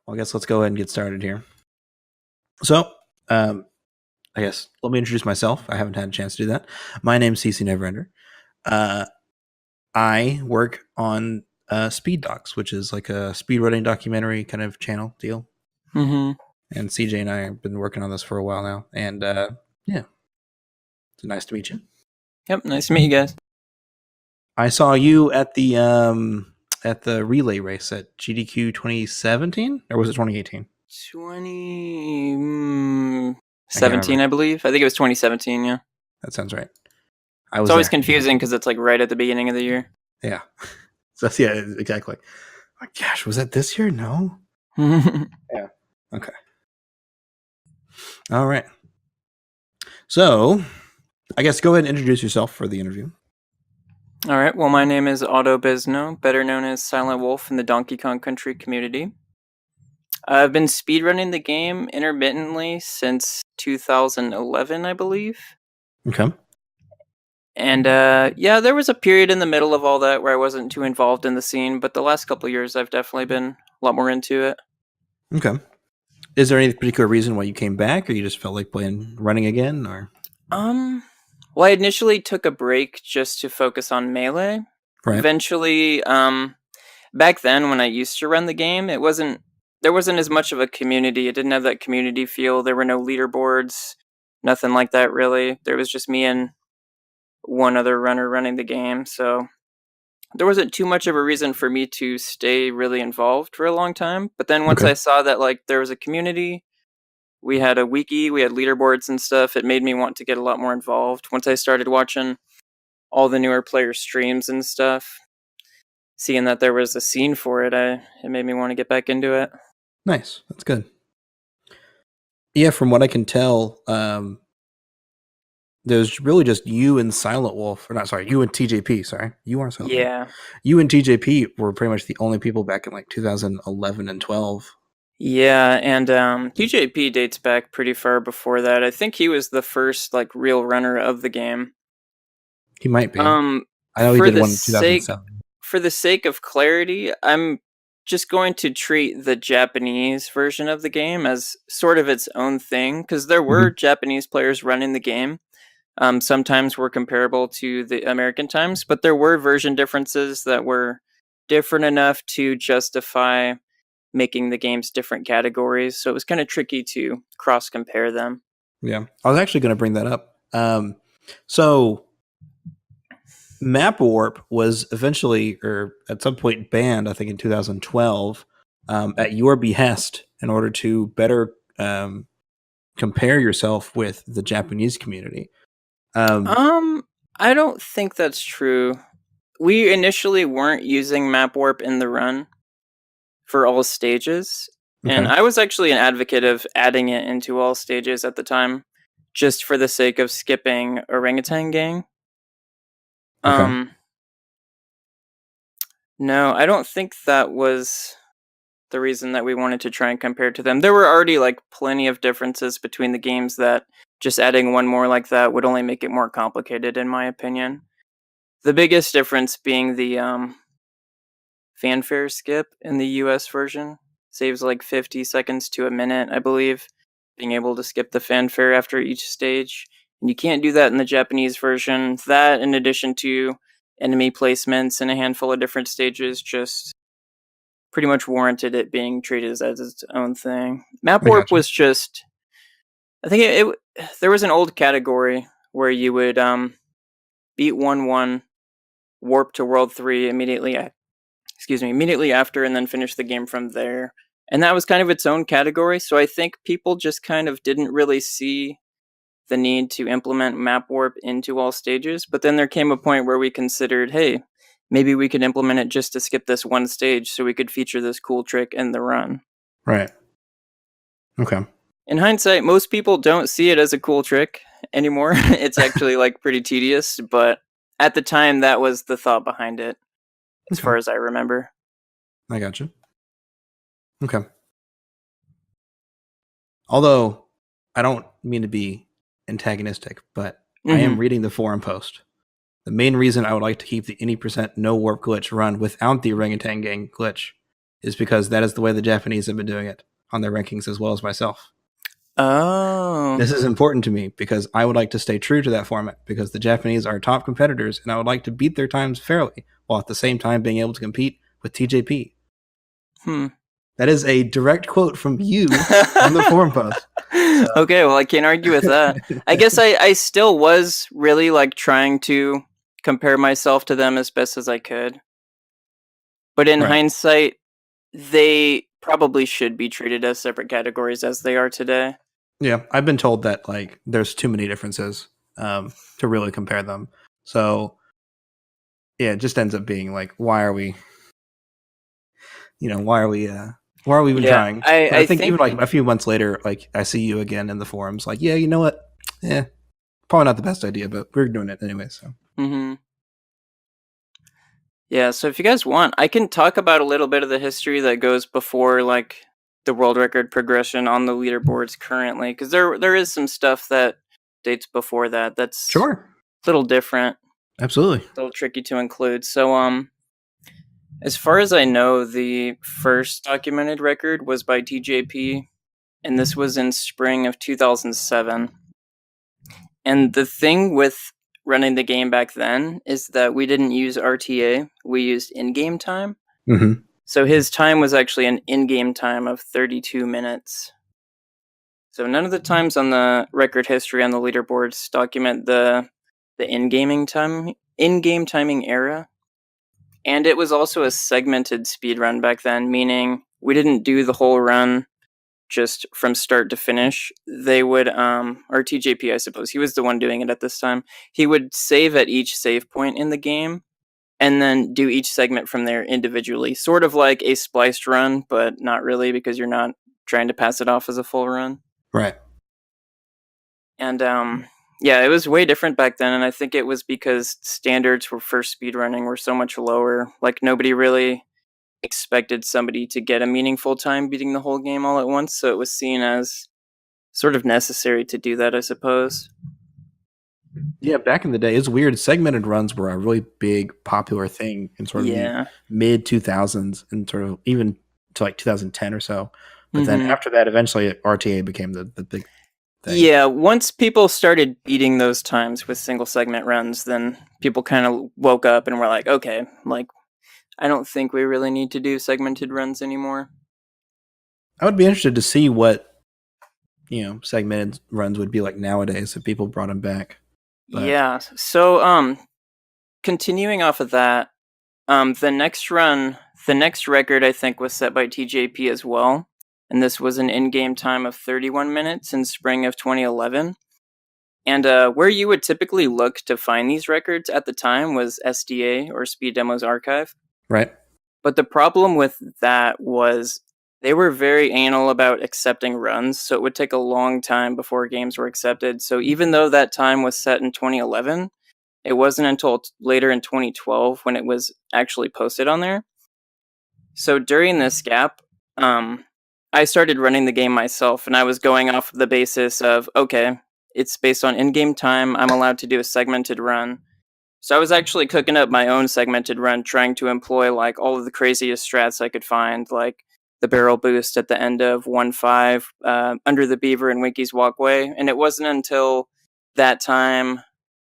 Well, I guess let's go ahead and get started here. So, I guess let me introduce myself. I haven't had a chance to do that. My name's CCNeverender. I work on Speed Docs, which is like a speedrunning documentary kind of channel deal. Mm-hmm. And CJ and I have been working on this for a while now. And yeah, it's nice to meet you. Yep, nice to meet you guys. I saw you at the relay race at GDQ 2017, or was it 2018? 2017, I believe. I think it was 2017, yeah. That sounds right. It's always confusing because it's like right at the beginning of the year. Yeah. So yeah, exactly. My gosh, was that this year? No. Yeah. Okay. All right. So, I guess go ahead and introduce yourself for the interview. All right. Well, my name is Otto Bisno, better known as SilentWolf in the Donkey Kong Country community. I've been speedrunning the game intermittently since 2011, I believe. Okay. And yeah, there was a period in the middle of all that where I wasn't too involved in the scene, but the last couple of years I've definitely been a lot more into it. Okay. Is there any particular reason why you came back, or you just felt like running again, or? Well, I initially took a break just to focus on Melee. Right. Eventually, back then when I used to run the game, there wasn't as much of a community. It didn't have that community feel. There were no leaderboards, nothing like that really. There was just me and one other runner running the game, so there wasn't too much of a reason for me to stay really involved for a long time. But then once I saw that like there was a community, we had a wiki, we had leaderboards and stuff, it made me want to get a lot more involved. Once I started watching all the newer player streams and stuff, seeing that there was a scene for it, it made me want to get back into it. Nice. That's good. Yeah, from what I can tell, there's really just you and SilentWolf, or not, sorry, you and TJP, sorry. You are SilentWolf. Yeah. You and TJP were pretty much the only people back in like 2011 and 12. Yeah, and TJP dates back pretty far before that. I think he was the first like real runner of the game. He might be. I know he did one in 2007. For the sake of clarity, I'm just going to treat the Japanese version of the game as sort of its own thing, because there were Japanese players running the game. Sometimes were comparable to the American times, but there were version differences that were different enough to justify making the games different categories. So it was kind of tricky to cross compare them. Yeah, I was actually going to bring that up. So Map Warp was eventually, or at some point, banned, I think in 2012, at your behest in order to better compare yourself with the Japanese community. I don't think that's true. We initially weren't using Map Warp in the run for all stages, and I was actually an advocate of adding it into all stages at the time, just for the sake of skipping Orangutan Gang. No, I don't think that was the reason that we wanted to try and compare to them. There were already like plenty of differences between the games that just adding one more like that would only make it more complicated, in my opinion. The biggest difference being the fanfare skip in the US version. Saves like 50 seconds to a minute, I believe, being able to skip the fanfare after each stage. And you can't do that in the Japanese version. That, in addition to enemy placements in a handful of different stages, just pretty much warranted it being treated as its own thing. Map Warp was just... I think there was an old category where you would beat 1-1, warp to World 3 immediately after, and then finish the game from there. And that was kind of its own category, so I think people just kind of didn't really see the need to implement Map Warp into all stages, but then there came a point where we considered, hey, maybe we could implement it just to skip this one stage so we could feature this cool trick in the run. Right. Okay. In hindsight, most people don't see it as a cool trick anymore. It's actually like pretty tedious, but at the time that was the thought behind it, as far as I remember. I gotcha. Okay. Although, I don't mean to be antagonistic, but I am reading the forum post. The main reason I would like to keep the any % no warp glitch run without the Orangutan Gang glitch is because that is the way the Japanese have been doing it on their rankings as well as myself. Oh. This is important to me because I would like to stay true to that format because the Japanese are top competitors and I would like to beat their times fairly while at the same time being able to compete with TJP. That is a direct quote from you on the forum post. So. Okay, well, I can't argue with that. I guess I still was really like trying to compare myself to them as best as I could. But in hindsight, they probably should be treated as separate categories as they are today. Yeah, I've been told that like there's too many differences to really compare them. So yeah, it just ends up being like, why are we even trying? I think even like a few months later, like I see you again in the forums, like, yeah, you know what? Yeah, probably not the best idea, but we're doing it anyway. So. Yeah, so if you guys want, I can talk about a little bit of the history that goes before like the world record progression on the leaderboards currently, because there is some stuff that dates before that. That's sure a little different. Absolutely, a little tricky to include. So as far as I know, the first documented record was by TJP, and this was in spring of 2007. And the thing with running the game back then is that we didn't use RTA, we used in-game time. Mm-hmm. So his time was actually an in-game time of 32 minutes. So none of the times on the record history on the leaderboards document the in-game timing era. And it was also a segmented speed run back then, meaning we didn't do the whole run just from start to finish. They would, or TJP, I suppose, he was the one doing it at this time. He would save at each save point in the game and then do each segment from there individually. Sort of like a spliced run, but not really because you're not trying to pass it off as a full run. Right. And yeah, it was way different back then, and I think it was because standards for speedrunning were so much lower. Like, nobody really expected somebody to get a meaningful time beating the whole game all at once, so it was seen as sort of necessary to do that, I suppose. Yeah, back in the day, it's weird. Segmented runs were a really big, popular thing in sort of the mid-2000s and sort of even to like 2010 or so. But then after that, eventually RTA became the big thing. Yeah, once people started beating those times with single segment runs, then people kind of woke up and were like, okay, like, I don't think we really need to do segmented runs anymore. I would be interested to see what, segmented runs would be like nowadays if people brought them back. But... yeah, so continuing off of that, the next record I think was set by TJP as well. And this was an in-game time of 31 minutes in spring of 2011. And where you would typically look to find these records at the time was SDA, or Speed Demos Archive. Right. But the problem with that was they were very anal about accepting runs, so it would take a long time before games were accepted. So even though that time was set in 2011, it wasn't until later in 2012 when it was actually posted on there. So during this gap, I started running the game myself, and I was going off the basis of, okay, it's based on in-game time, I'm allowed to do a segmented run. So I was actually cooking up my own segmented run, trying to employ like all of the craziest strats I could find, like the barrel boost at the end of 1.5, under the beaver and Winky's walkway. And it wasn't until that time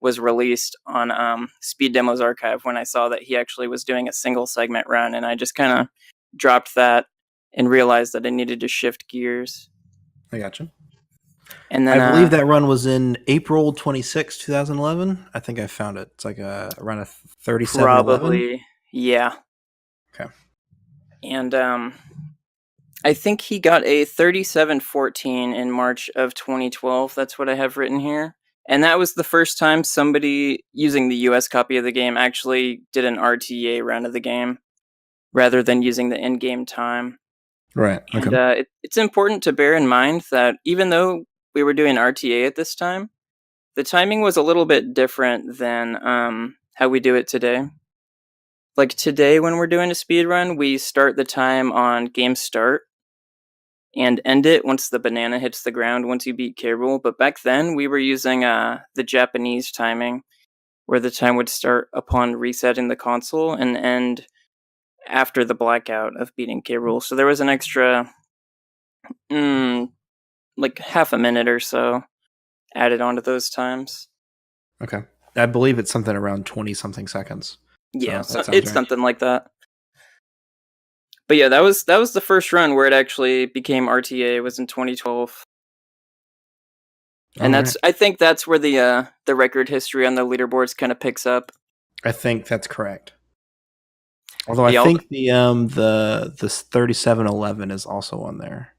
was released on Speed Demos Archive when I saw that he actually was doing a single segment run, and I just kind of dropped that and realized that I needed to shift gears. I gotcha. And then I believe that run was in April 26, 2011. I think I found it. It's like a run of 37. Probably, yeah. Okay. And I think he got a 37-14 in March of 2012. That's what I have written here. And that was the first time somebody using the US copy of the game actually did an RTA run of the game rather than using the in-game time. Right. Okay. And it's important to bear in mind that even though we were doing RTA at this time, the timing was a little bit different than how we do it today. Like today, when we're doing a speed run, we start the time on game start and end it once the banana hits the ground once you beat K Rool. But back then, we were using the Japanese timing, where the time would start upon resetting the console and end after the blackout of beating K. Rool. So there was an extra, like half a minute or so added onto those times. Okay. I believe it's something around 20-something seconds. Yeah, So it's right. something like that. But yeah, that was the first run where it actually became RTA. Was in 2012. And right. I think that's where the record history on the leaderboards kind of picks up. I think that's correct. Although I think the 3711 is also on there.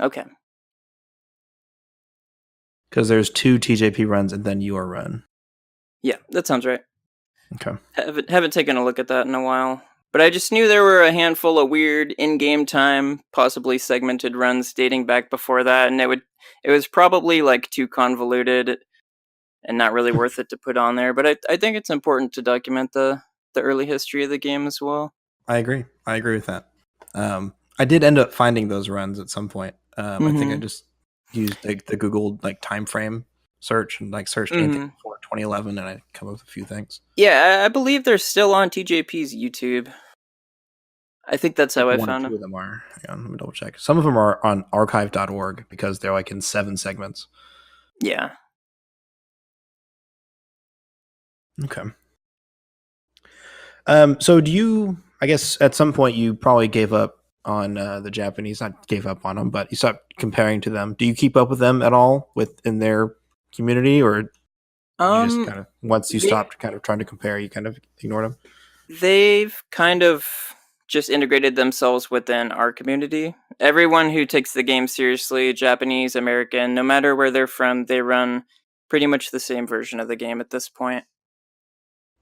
Okay. Because there's 2 TJP runs and then your run. Yeah, that sounds right. Okay. Haven't taken a look at that in a while. But I just knew there were a handful of weird in-game time, possibly segmented runs dating back before that, and it was probably like too convoluted and not really worth it to put on there. But I think it's important to document the early history of the game as well. I agree with that. I did end up finding those runs at some point. I think I just used the Google like time frame search and like searched anything before 2011, and I come up with a few things. Yeah, I believe they're still on TJP's YouTube. I think that's how I found them. Two of them are. Hang on, let me double check. Some of them are on archive.org because they're like in 7 segments. Yeah. Okay. So do you? I guess at some point you probably gave up on the Japanese. Not gave up on them, but you stopped comparing to them. Do you keep up with them at all within their community, or you just kind of once you stopped kind of trying to compare, you kind of ignored them? They've kind of just integrated themselves within our community. Everyone who takes the game seriously, Japanese, American, no matter where they're from, they run pretty much the same version of the game at this point.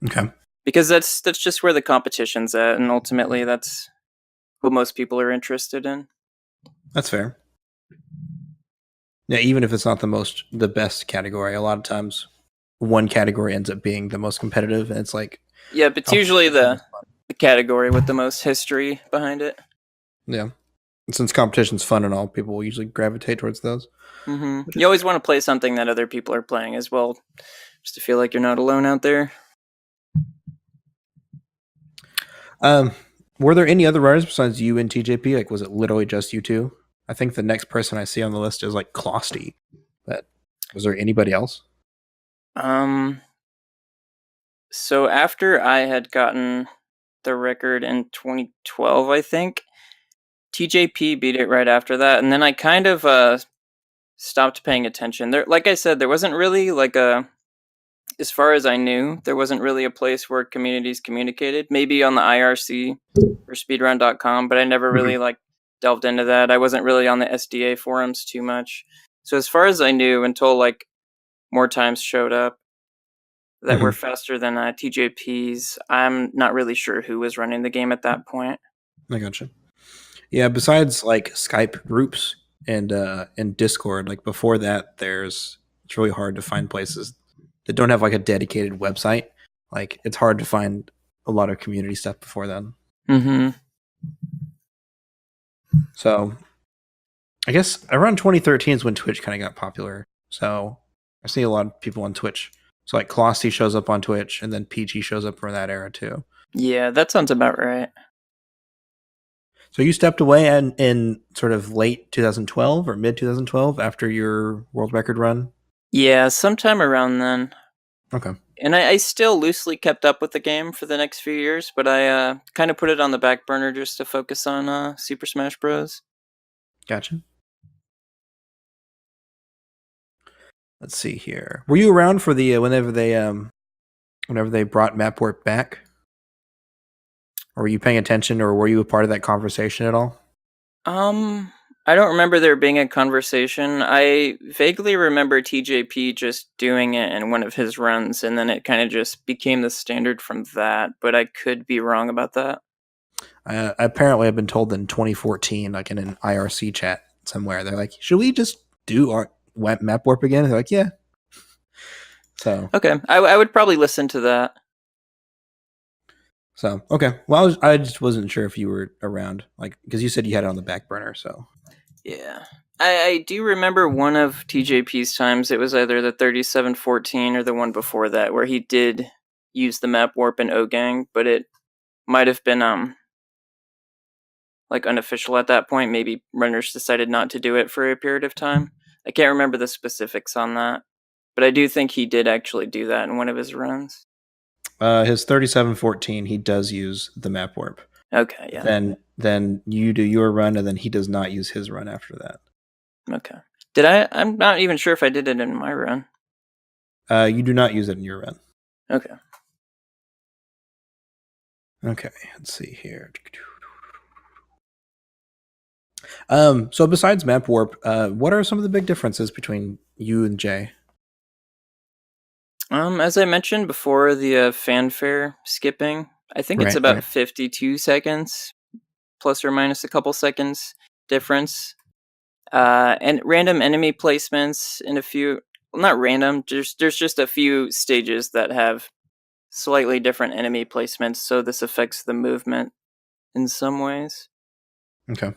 Okay. Because that's just where the competition's at, and ultimately that's what most people are interested in. That's fair. Yeah, even if it's not the best category, a lot of times one category ends up being the most competitive, and it's like yeah, but it's usually the category with the most history behind it. Yeah, since competition's fun and all, people will usually gravitate towards those. You always want to play something that other people are playing as well, just to feel like you're not alone out there. Were there any other writers besides you and TJP? Like, was it literally just you two? I think the next person I see on the list is like Closty. But was there anybody else? So after I had gotten the record in 2012, I think, TJP beat it right after that, and then I kind of stopped paying attention. There, like I said, there wasn't really like as far as I knew, there wasn't really a place where communities communicated. Maybe on the IRC or speedrun.com, but I never really like delved into that. I wasn't really on the SDA forums too much. So as far as I knew, until like more times showed up that were faster than TJP's, I'm not really sure who was running the game at that point. I gotcha. Yeah, besides like Skype groups and Discord, like before that, it's really hard to find places that don't have like a dedicated website. Like it's hard to find a lot of community stuff before then. So I guess around 2013 is when Twitch kind of got popular. So I see a lot of people on Twitch. So like Closty shows up on Twitch, and then PG shows up for that era too. Yeah, that sounds about right. So you stepped away in sort of late 2012 or mid 2012 after your world record run? Yeah, sometime around then. Okay. And I still loosely kept up with the game for the next few years, but I kind of put it on the back burner just to focus on Super Smash Bros. Gotcha. Let's see here. Were you around for the whenever they brought Map Warp back? Or were you paying attention, or were you a part of that conversation at all? I don't remember there being a conversation. I vaguely remember TJP just doing it in one of his runs, and then it kind of just became the standard from that, but I could be wrong about that. Apparently, I've been told in 2014, like in an IRC chat somewhere, they're like, should we just do our Map Warp again? And they're like, yeah. So okay, I would probably listen to that. So okay, well, I just wasn't sure if you were around, like because you said you had it on the back burner. So yeah, I do remember one of TJP's times. It was either the 3714 or the one before that, where he did use the Map Warp in O-Gang, but it might have been like unofficial at that point. Maybe runners decided not to do it for a period of time. I can't remember the specifics on that, but I do think he did actually do that in one of his runs. His 3714, he does use the map warp. Okay, yeah. Then you do your run, and then he does not use his run after that. Okay. Did I? I'm not even sure if I did it in my run. You do not use it in your run. Okay. Okay, let's see here. So besides map warp, what are some of the big differences between you and Jay? As I mentioned before, the fanfare skipping, I think it's about 52 seconds, plus or minus a couple seconds difference. And random enemy placements in a few, well, not random, there's just a few stages that have slightly different enemy placements, so this affects the movement in some ways. Okay.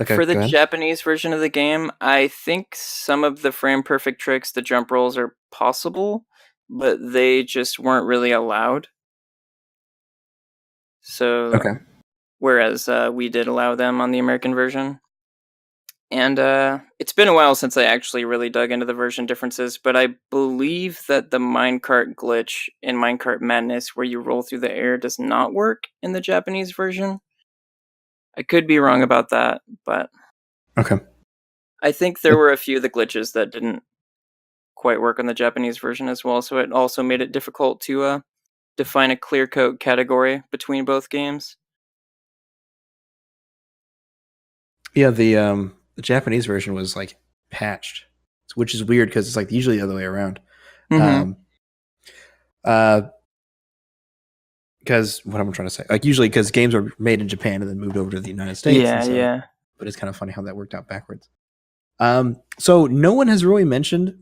Okay, for the Japanese version of the game, I think some of the frame perfect tricks, the jump rolls, are possible, but they just weren't really allowed. So, whereas we did allow them on the American version. And it's been a while since I actually really dug into the version differences, but I believe that the minecart glitch in Minecart Madness, where you roll through the air, does not work in the Japanese version. I could be wrong about that, but I think there were a few of the glitches that didn't quite work on the Japanese version as well, so it also made it difficult to define a clear code category between both games. Yeah, the Japanese version was like patched, which is weird because it's like usually the other way around. Because what I'm trying to say, like usually because games are made in Japan and then moved over to the United States. Yeah. But it's kind of funny how that worked out backwards. So no one has really mentioned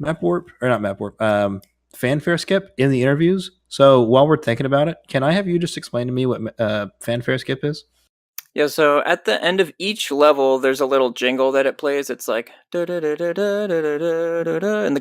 fanfare skip in the interviews. So while we're thinking about it, can I have you just explain to me what fanfare skip is? Yeah, so at the end of each level, there's a little jingle that it plays. It's like, and the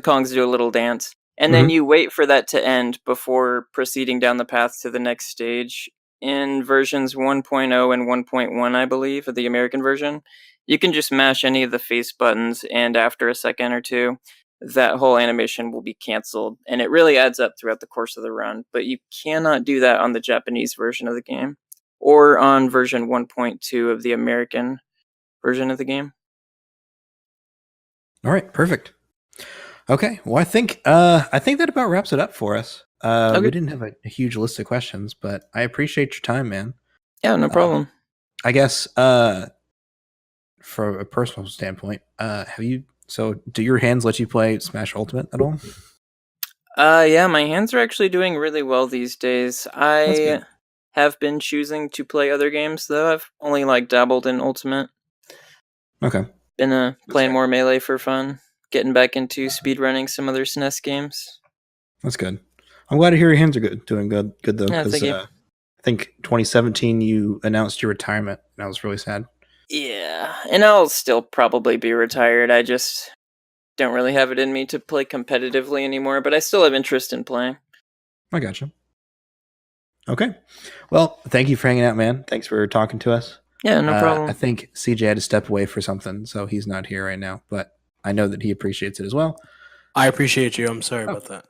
Kongs do a little dance. And then you wait for that to end before proceeding down the path to the next stage. In versions 1.0 and 1.1, I believe, of the American version, you can just mash any of the face buttons, and after a second or two, that whole animation will be canceled. And it really adds up throughout the course of the run. But you cannot do that on the Japanese version of the game, or on version 1.2 of the American version of the game. All right, perfect. Okay, well, I think that about wraps it up for us. We didn't have a huge list of questions, but I appreciate your time, man. Yeah, no problem. I guess from a personal standpoint, do your hands let you play Smash Ultimate at all? Yeah, my hands are actually doing really well these days. I have been choosing to play other games, though. I've only dabbled in Ultimate. Okay. Been playing more Melee for fun. Getting back into speedrunning some other SNES games. That's good. I'm glad to hear your hands are doing good though. Yeah, thank you. I think 2017 you announced your retirement, and I was really sad. Yeah, and I'll still probably be retired. I just don't really have it in me to play competitively anymore, but I still have interest in playing. I gotcha. Okay. Well, thank you for hanging out, man. Thanks for talking to us. Yeah, no problem. I think CJ had to step away for something, so he's not here right now, but I know that he appreciates it as well. I appreciate you. I'm sorry about that.